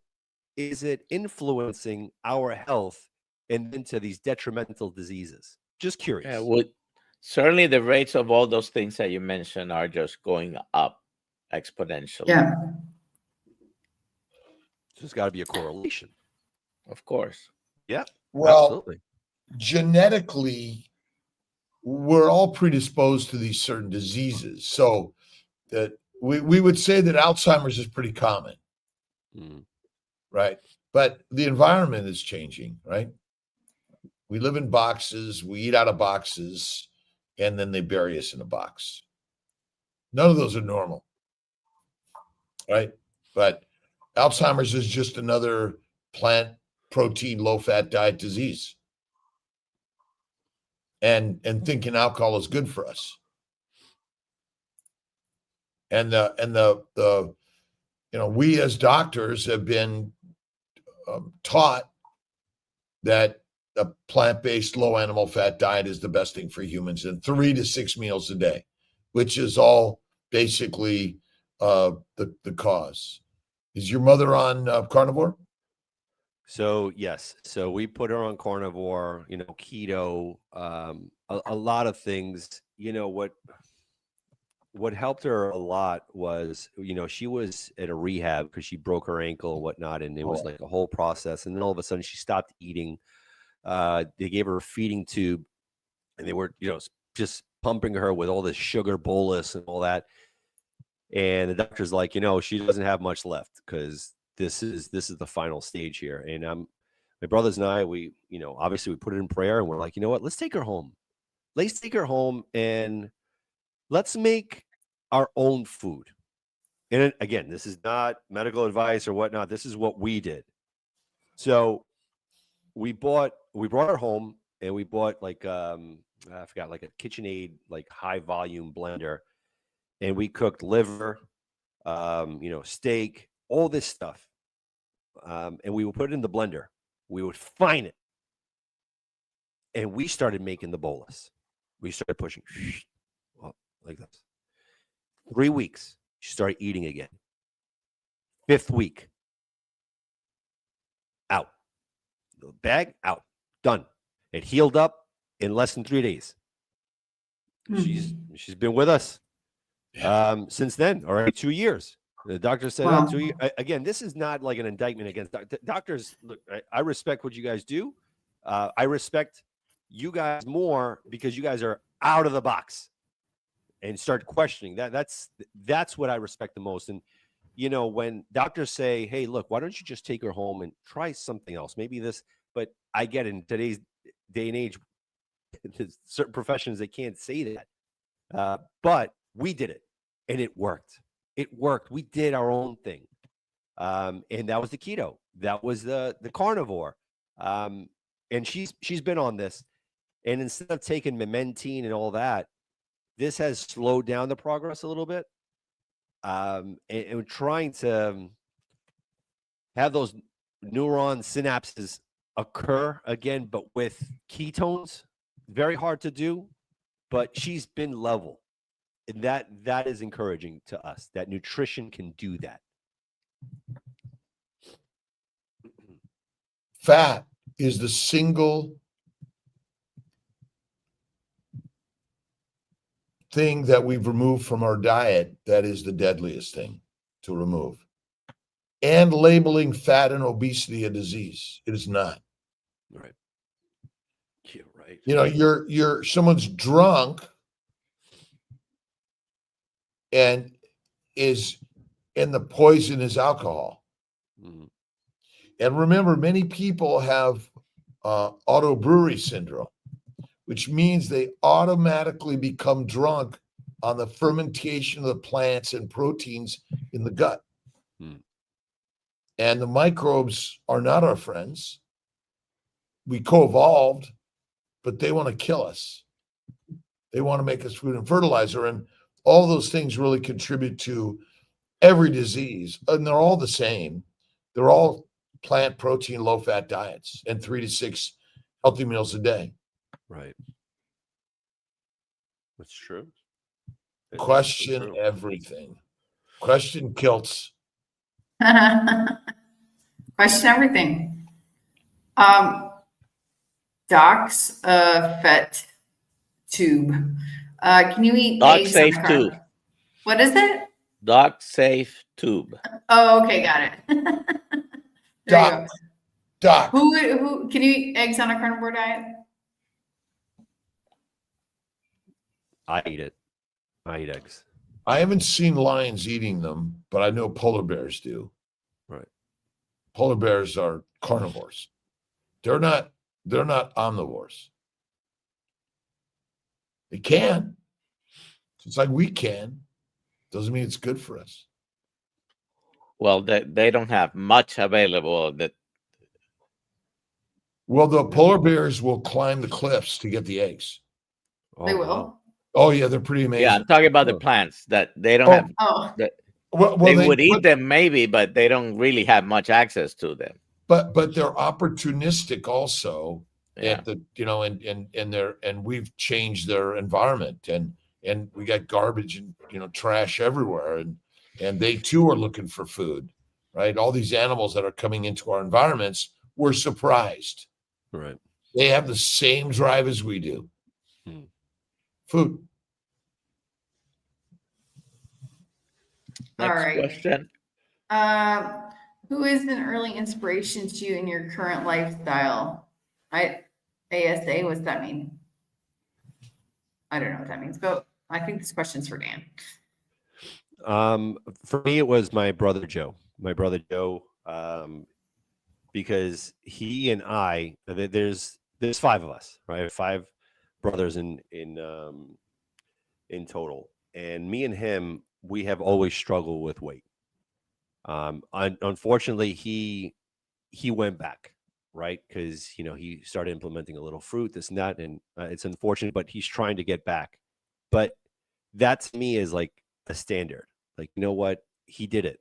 is it influencing our health and into these detrimental diseases? Just curious. Certainly the rates of all those things that you mentioned are just going up exponentially. Yeah. There's got to be a correlation. Of course. Yeah. Well, absolutely. Genetically, we're all predisposed to these certain diseases. So we would say that Alzheimer's is pretty common, right? But the environment is changing, right? We live in boxes, we eat out of boxes, and then they bury us in a box. None of those are normal, right? But Alzheimer's is just another plant protein, low-fat diet disease. And thinking alcohol is good for us. And we as doctors have been taught that a plant-based low animal fat diet is the best thing for humans, and 3 to 6 meals a day, which is all basically the cause. Is your mother on carnivore? So yes, so we put her on carnivore, keto, a lot of things. What helped her a lot was, she was at a rehab because she broke her ankle and whatnot, and it was like a whole process. And then all of a sudden she stopped eating. They gave her a feeding tube, and they were, just pumping her with all this sugar bolus and all that. And the doctor's like, she doesn't have much left because this is the final stage here. And my brothers and I, we, obviously we put it in prayer, and we're like, you know what, let's take her home. Let's take her home and let's make our own food. And again, this is not medical advice or whatnot. This is what we did. So we brought her home, and we bought like, I forgot, like a KitchenAid, like high volume blender. And we cooked liver, steak, all this stuff. And we would put it in the blender. We would fine it. And we started making the bolus. We started pushing like this. 3 weeks, she started eating again. 5th week, out. The bag, out. Done. It healed up in less than 3 days. She's been with us since then, already 2 years. The doctor said, Wow. 2 years. Again, this is not like an indictment against doctors. Look, I respect what you guys do. I respect you guys more because you guys are out of the box and start questioning that. That's what I respect the most. And when doctors say, hey, look, why don't you just take her home and try something else, maybe this, but I get in today's day and age, there's certain professions they can't say that, but we did it and it worked. We did our own thing, and that was the keto, that was the carnivore, and she's been on this. And instead of taking Mementine and all that, this has slowed down the progress a little bit. And we're trying to have those neuron synapses occur again, but with ketones. Very hard to do, but she's been level. And that is encouraging to us, that nutrition can do that. Fat is the single thing that we've removed from our diet that is the deadliest thing to remove. And labeling fat and obesity a disease. It is not. Right. Yeah, right. You're someone's drunk and the poison is alcohol. Mm-hmm. And remember, many people have auto brewery syndrome, which means they automatically become drunk on the fermentation of the plants and proteins in the gut. And the microbes are not our friends. We co-evolved, but they want to kill us. They want to make us food and fertilizer. And all those things really contribute to every disease. And they're all the same. They're all plant protein, low-fat diets and 3 to 6 healthy meals a day. Right. That's true. Question true. everything. Question Kiltz. Question everything. Doc's FET tube. Can you eat Doc eggs safe on the tube. carb? What is it? Doc safe tube. Oh, okay, got it. There Doc. you go. Doc. Who can you eat eggs on a carnivore diet? I eat it. I eat eggs. I haven't seen lions eating them, but I know polar bears do. Right. Polar bears are carnivores. They're not omnivores. They can. It's like we can. Doesn't mean it's good for us. Well, they don't have much available. Well, the polar bears will climb the cliffs to get the eggs. They Oh, will. wow. Oh yeah, they're pretty amazing. Yeah, I'm talking about the plants that they don't have. Oh, Well, They would eat them maybe, but they don't really have much access to them. but they're opportunistic also. Yeah. At the and we've changed their environment and we got garbage and trash everywhere and they too are looking for food, right? All these animals that are coming into our environments, we're surprised. Right. They have the same drive as we do. Food. Next all right. question. Who is an early inspiration to you in your current lifestyle? ASA, what's that mean? I don't know what that means, but I think this question's for Dan. For me, it was my brother Joe. Because he and I, there's 5 of us, right? 5 brothers in total, and me and him, we have always struggled with weight. Unfortunately, he went back, right? Because he started implementing a little fruit, this and that, and it's unfortunate, but he's trying to get back. But that to me is like a standard. Like, you know what? He did it.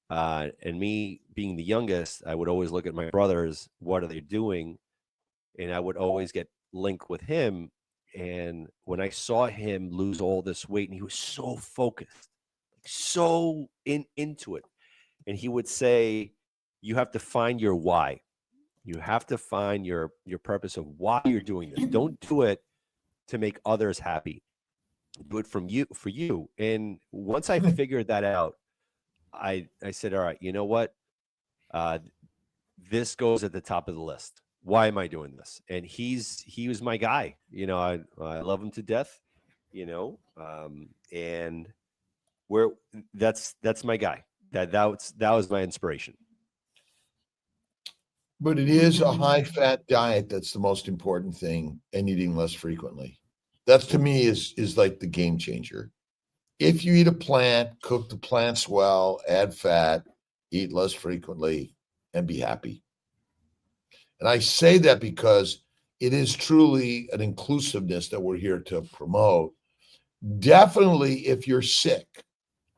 And me being the youngest, I would always look at my brothers. What are they doing? And I would always get linked with him. And when I saw him lose all this weight, and he was so focused, so into it, and he would say, "You have to find your why. You have to find your purpose of why you're doing this. Don't do it to make others happy. Do it for you." And once I figured that out, I said, all right, you know what? This goes at the top of the list. Why am I doing this? And he was my guy. I love him to death, and that's my guy. That was my inspiration. But it is a high-fat diet that's the most important thing, and eating less frequently. That's to me is like the game changer. If you eat a plant, cook the plants well, add fat, eat less frequently, and be happy. And I say that because it is truly an inclusiveness that we're here to promote. Definitely, if you're sick,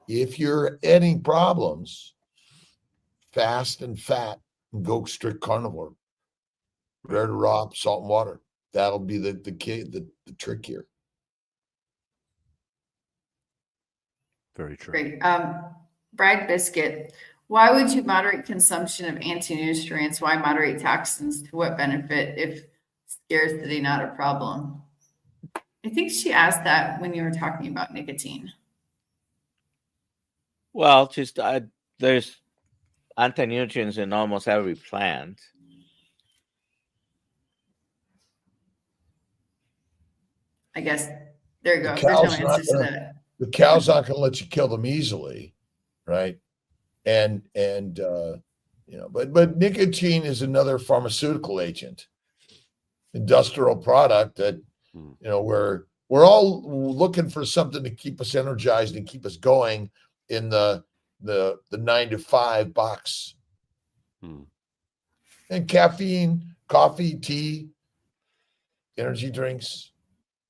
if you're any problems, fast and fat, and go strict carnivore. Rare to raw, salt and water. That'll be the trick here. Very true. Great. Brad Biscuit, why would you moderate consumption of anti-nutrients? Why moderate toxins? To what benefit if scarcity not a problem? I think she asked that when you were talking about nicotine. Well, just there's anti-nutrients in almost every plant. I guess there you go. The There's no cow's not answer to gonna- that. The cow's not going to let you kill them easily, right? But nicotine is another pharmaceutical agent, industrial product that we're all looking for something to keep us energized and keep us going in the 9 to 5 box. And caffeine, coffee, tea, energy drinks.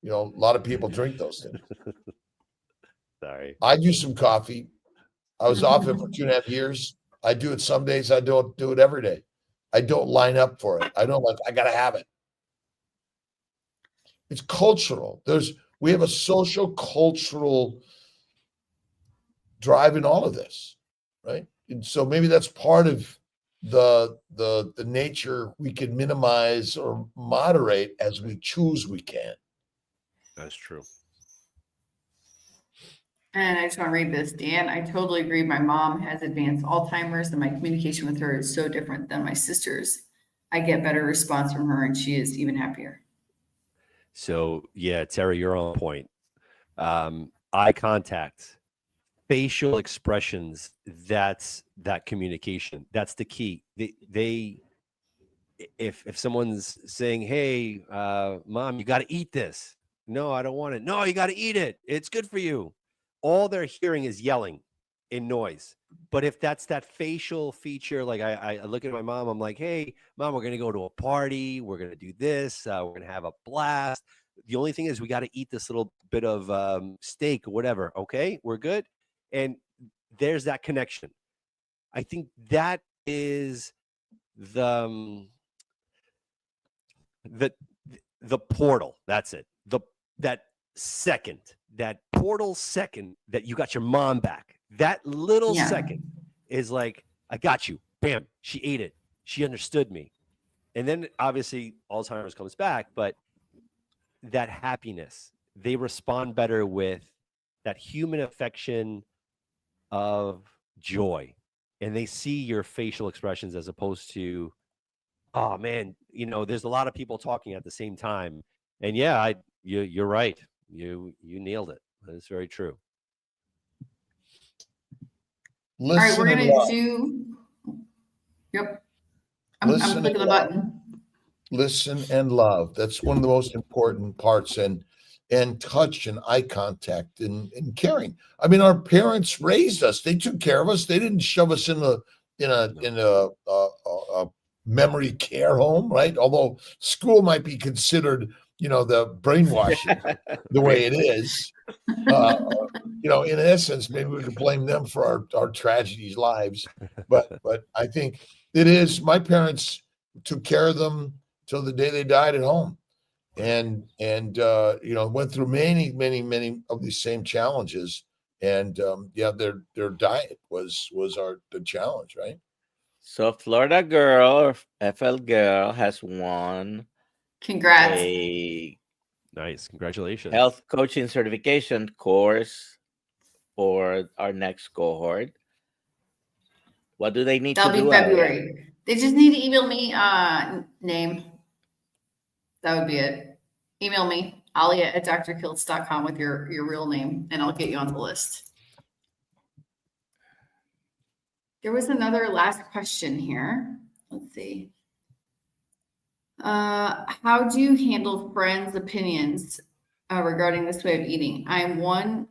A lot of people drink those things. Sorry. I do some coffee. I was off it for 2.5 years. I do it some days. I don't do it every day. I don't line up for it. I got to have it. It's cultural. We have a social cultural drive in all of this, right? And so maybe that's part of the nature we can minimize or moderate as we choose we can. That's true. And I just want to read this, Dan. I totally agree. My mom has advanced Alzheimer's, and my communication with her is so different than my sister's. I get better response from her, and she is even happier. So yeah, Terry, you're on point. Eye contact facial expressions, that's that communication. That's the key. If someone's saying, hey, mom, you got to eat this. No, I don't want it. No, you got to eat it. It's good for you. All they're hearing is yelling in noise. But if that's that facial feature, like I look at my mom, I'm like, hey, mom, we're going to go to a party. We're going to do this. We're going to have a blast. The only thing is we got to eat this little bit of steak or whatever. Okay, we're good. And there's that connection. I think that is the portal. That's it. That portal second that you got your mom back. That little second is like, I got you. Bam. She ate it. She understood me. And then obviously Alzheimer's comes back, but that happiness, they respond better with that human affection of joy. And they see your facial expressions as opposed to, oh man, there's a lot of people talking at the same time. And yeah, you're right. You nailed it. That's very true. All right, we're gonna do. Yep. I'm clicking the button. Listen and love. That's one of the most important parts, and touch and eye contact and caring. I mean, our parents raised us. They took care of us. They didn't shove us in a memory care home, right? Although school might be considered, the brainwashing the way it is. In essence, maybe we could blame them for our tragedies lives. But I think it is. My parents took care of them till the day they died at home, and went through many of these same challenges. And their diet was the challenge, right? So Florida girl or FL girl has won. Congrats. Nice. Congratulations. Health coaching certification course for our next cohort. What do they need to do? That'll be February. They just need to email me name. That would be it. Email me, Alia at drkiltz.com with your real name, and I'll get you on the list. There was another last question here. Let's see. How do you handle friends' opinions regarding this way of eating? I'm one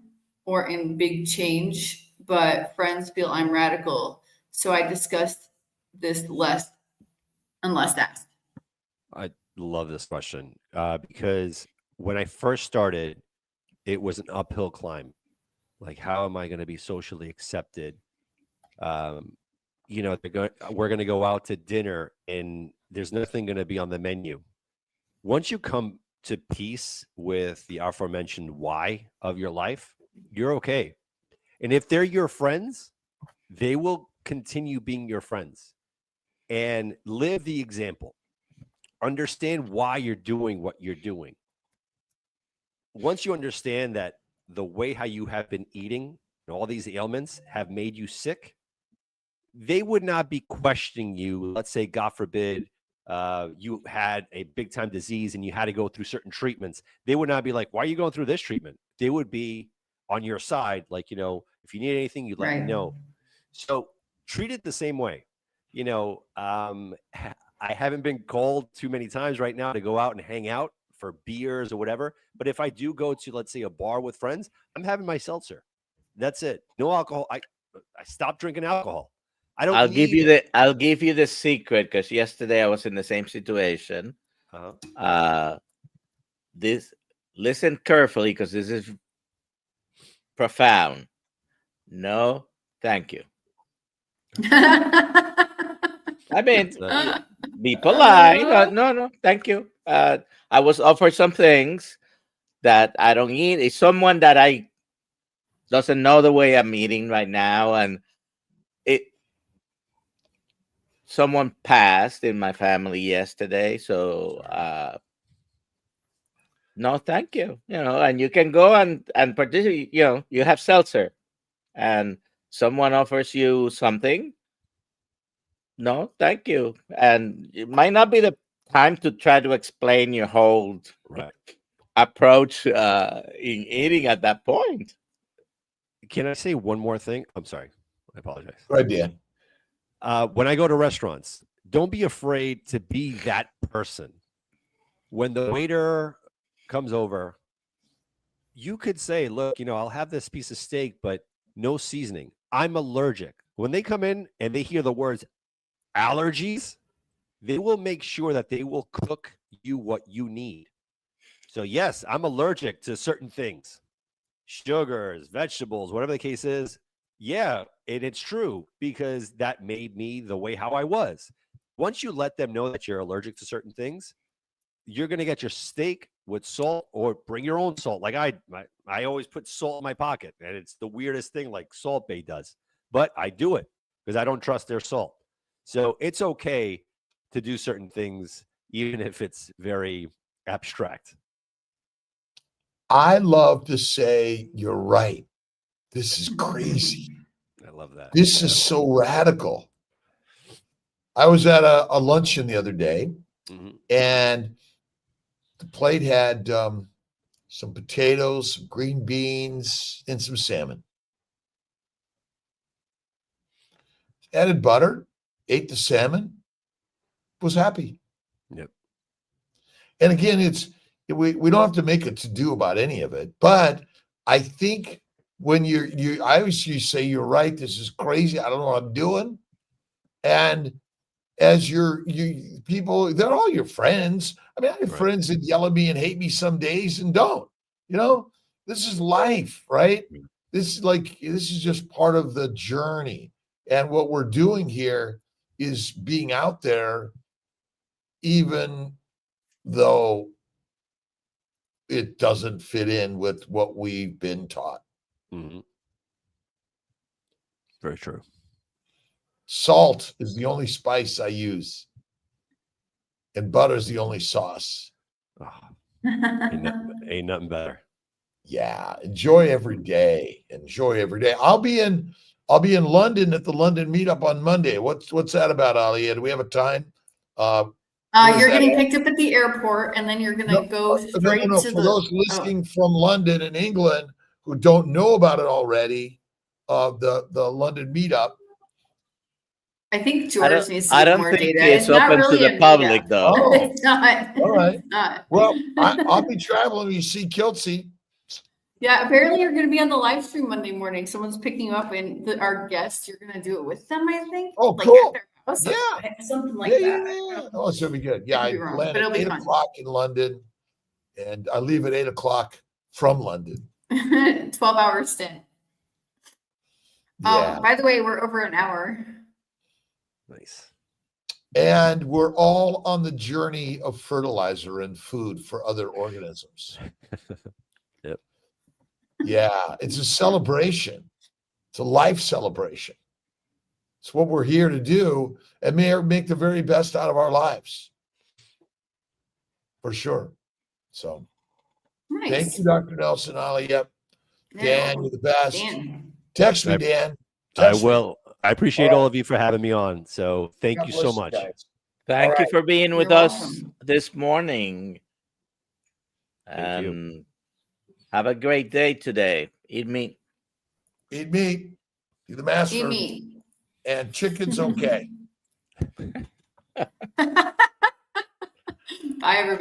or in big change, but friends feel I'm radical. So I discuss this less unless asked. I love this question because when I first started, it was an uphill climb. Like, how am I going to be socially accepted? We're going to go out to dinner and there's nothing going to be on the menu. Once you come to peace with the aforementioned why of your life, you're okay. And if they're your friends, they will continue being your friends. And live the example. Understand why you're doing what you're doing. Once you understand that the way how you have been eating and all these ailments have made you sick, they would not be questioning you. Let's say, God forbid, you had a big time disease and you had to go through certain treatments. They would not be like, why are you going through this treatment? They would be on your side. Like, if you need anything, you let me know. So treat it the same way. I haven't been called too many times right now to go out and hang out for beers or whatever. But if I do go to, let's say, a bar with friends, I'm having my seltzer. That's it. No alcohol. I stopped drinking alcohol. I'll give you the secret, because yesterday I was in the same situation. Listen carefully, because this is profound. No, thank you. I mean, be polite. No, thank you. I was offered some things that I don't eat. It's someone that I doesn't know the way I'm eating right now, and someone passed in my family yesterday, so no, thank you. And you can go and participate. You have seltzer, and someone offers you something. No, thank you. And it might not be the time to try to explain your whole approach in eating at that point. Can I say one more thing? I'm sorry. I apologize. Go ahead, Dan. When I go to restaurants, don't be afraid to be that person. When the waiter comes over, you could say, look, I'll have this piece of steak, but no seasoning. I'm allergic. When they come in and they hear the words allergies, they will make sure that they will cook you what you need. So yes, I'm allergic to certain things, sugars, vegetables, whatever the case is. Yeah, and it's true because that made me the way how I was. Once you let them know that you're allergic to certain things, you're going to get your steak with salt or bring your own salt. Like I always put salt in my pocket, and it's the weirdest thing like Salt Bae does, but I do it because I don't trust their salt. So it's okay to do certain things, even if it's very abstract. I love to say, you're right. This is crazy. I love that. This is so radical. I was at a luncheon the other day, and the plate had some potatoes, some green beans, and some salmon. Added butter, ate the salmon, was happy. Yep. And again, we don't have to make a to-do about any of it, but I think when I always say, you're right, this is crazy, I don't know what I'm doing. And as you people, they're all your friends. I mean, I have friends that yell at me and hate me some days and don't. This is life, right? This is just part of the journey. And what we're doing here is being out there, even though it doesn't fit in with what we've been taught. Very true. Salt is the only spice I use, and butter is the only sauce. Oh, ain't nothing better. Yeah, enjoy every day. Enjoy every day. I'll be in London at the London Meetup on Monday. What's that about, Alia? Do we have a time? You're getting picked up at the airport, and then you're gonna go straight to For those listening from London and England who don't know about it already, the London Meetup. I think George needs to I get don't more think data. it's not open really to the public, though. Oh, It's not. all right. It's not. Well, I'll be traveling. You see Kiltz. Yeah, apparently you're going to be on the live stream Monday morning. Someone's picking you up, and our guests, you're going to do it with them, I think. Oh, like cool. At their house, Yeah. something like Yeah. that. Oh, it's gonna be good. Yeah, I could be wrong, land but it'll at be 8 fun. o'clock in London, and I leave at 8 o'clock from London. 12-hour stint. Yeah. By the way, we're over an hour. Nice. And we're all on the journey of fertilizer and food for other organisms. Yep. Yeah, it's a celebration. It's a life celebration. It's what we're here to do and make the very best out of our lives. For sure. So Nice. thank you, Dr. Nelson, Alia. Yeah. Dan, you're the best. Dan. Text me, Dan. I will. I appreciate all of you for having me on. So thank God you bless so you much. guys. Thank All you right. for being with You're us welcome. this morning. Thank you. And have a great day today. Eat meat. Eat meat. Be the master. Eat meat. And chicken's okay. Bye, everybody.